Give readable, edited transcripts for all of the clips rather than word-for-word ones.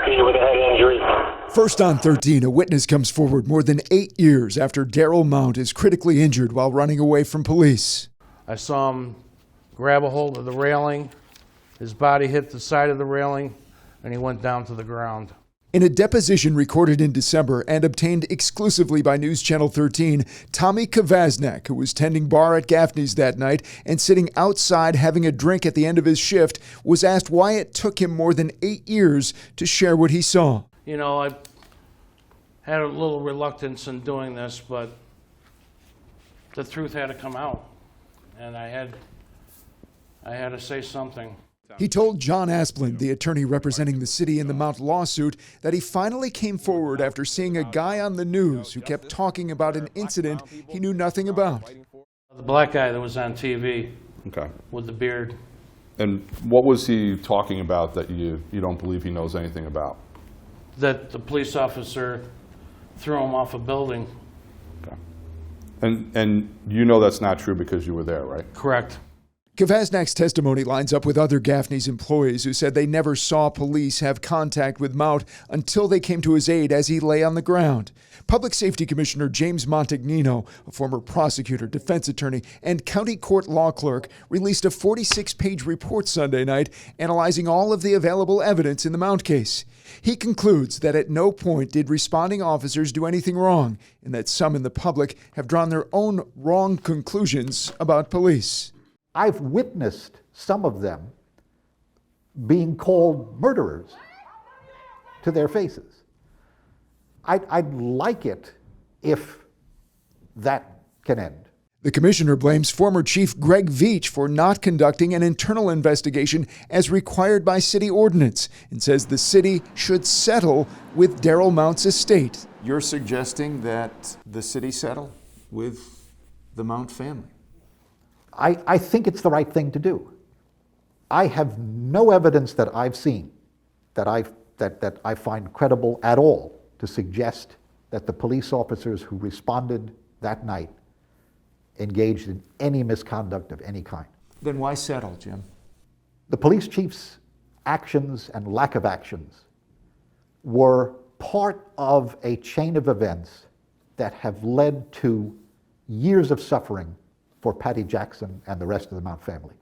lucky with a head injury. First on 13, a witness comes forward more than 8 years after Daryl Mount is critically injured while running away from police. I saw him grab a hold of the railing, his body hit the side of the railing, and he went down to the ground. In a deposition recorded in December and obtained exclusively by News Channel 13, Tommy Kvasnak, who was tending bar at Gaffney's that night and sitting outside having a drink at the end of his shift, was asked why it took him more than 8 years to share what he saw. You know, I had a little reluctance in doing this, but the truth had to come out, and I had to say something. He told John Asplund, the attorney representing the city in the Mount lawsuit, that he finally came forward after seeing a guy on the news who kept talking about an incident he knew nothing about. The black guy that was on TV Okay. with the beard. And what was he talking about that you don't believe he knows anything about? That the police officer threw him off a building. Okay. And you know that's not true because you were there, right? Correct. Kvasnak's testimony lines up with other Gaffney's employees who said they never saw police have contact with Mount until they came to his aid as he lay on the ground. Public Safety Commissioner James Montagnino, a former prosecutor, defense attorney, and county court law clerk, released a 46-page report Sunday night analyzing all of the available evidence in the Mount case. He concludes that at no point did responding officers do anything wrong, and that some in the public have drawn their own wrong conclusions about police. I've witnessed some of them being called murderers to their faces. I'd like it if that can end. The commissioner blames former Chief Greg Veach for not conducting an internal investigation as required by city ordinance and says the city should settle with Daryl Mount's estate. You're suggesting that the city settle with the Mount family? I think it's the right thing to do. I have no evidence that I've seen that I find credible at all to suggest that the police officers who responded that night engaged in any misconduct of any kind. Then why settle, Jim? The police chief's actions and lack of actions were part of a chain of events that have led to years of suffering for Patty Jackson and the rest of the Mount family.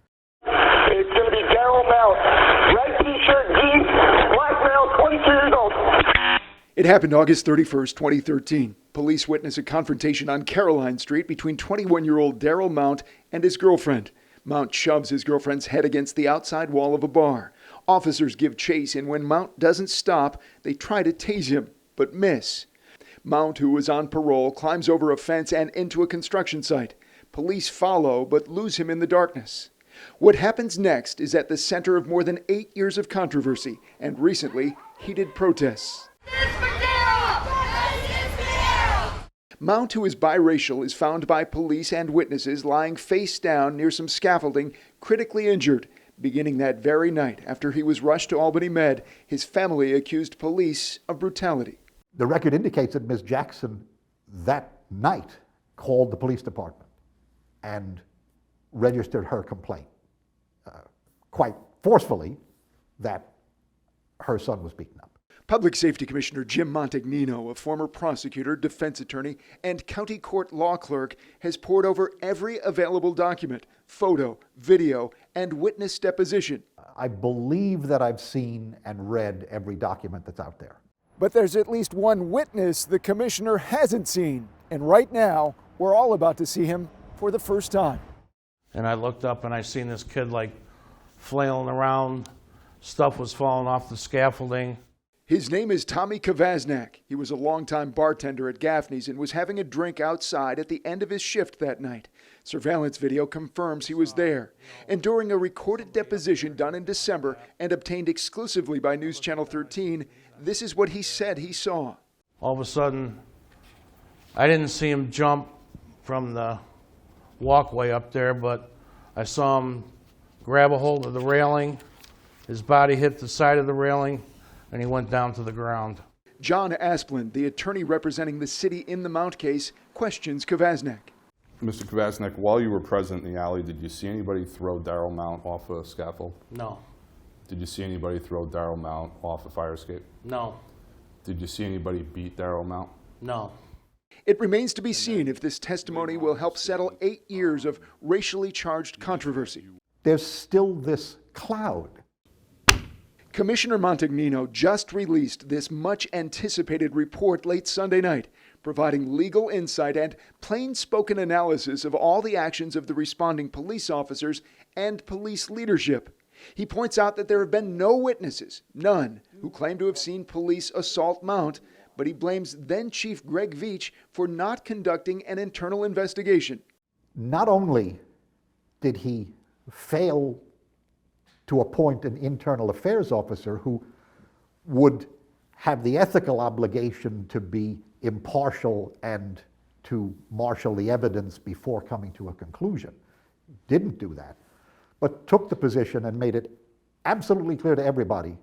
It's going to be Daryl Mount. Red t-shirt, jeans, black male, 22 years old. It happened August 31st, 2013. Police witness a confrontation on Caroline Street between 21-year-old Daryl Mount and his girlfriend. Mount shoves his girlfriend's head against the outside wall of a bar. Officers give chase, and when Mount doesn't stop, they try to tase him, but miss. Mount, who was on parole, climbs over a fence and into a construction site. Police follow, but lose him in the darkness. What happens next is at the center of more than 8 years of controversy and recently heated protests. Mount, who is biracial, is found by police and witnesses lying face down near some scaffolding, critically injured. Beginning that very night, after he was rushed to Albany Med, his family accused police of brutality. The record indicates that Ms. Jackson that night called the police department and registered her complaint quite forcefully that her son was beaten up. Public Safety Commissioner Jim Montagnino, a former prosecutor, defense attorney, and county court law clerk, has pored over every available document, photo, video, and witness deposition. I believe that I've seen and read every document that's out there. But there's at least one witness the commissioner hasn't seen, and right now, we're all about to see him for the first time. And I looked up and I seen this kid like flailing around. Stuff was falling off the scaffolding. His name is Tommy Kvasnak. He was a longtime bartender at Gaffney's and was having a drink outside at the end of his shift that night. Surveillance video confirms he was there. And during a recorded deposition done in December and obtained exclusively by News Channel 13, this is what he said he saw. All of a sudden, I didn't see him jump from the walkway up there, but I saw him grab a hold of the railing. His body hit the side of the railing, and he went down to the ground. John Asplund, the attorney representing the city in the Mount case, questions Kvasnak. Mr. Kvasnak, while you were present in the alley, did you see anybody throw Daryl Mount off a scaffold? No. Did you see anybody throw Daryl Mount off a fire escape? No. Did you see anybody beat Daryl Mount? No. It remains to be seen if this testimony will help settle 8 years of racially charged controversy. There's still this cloud. Commissioner Montagnino just released this much-anticipated report late Sunday night, providing legal insight and plain-spoken analysis of all the actions of the responding police officers and police leadership. He points out that there have been no witnesses, none, who claim to have seen police assault Mount, but he blames then-Chief Greg Veach for not conducting an internal investigation. Not only did he fail to appoint an internal affairs officer who would have the ethical obligation to be impartial and to marshal the evidence before coming to a conclusion, didn't do that, but took the position and made it absolutely clear to everybody,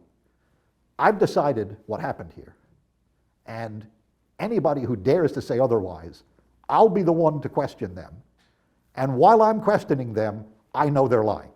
I've decided what happened here. And anybody who dares to say otherwise, I'll be the one to question them. And while I'm questioning them, I know they're lying.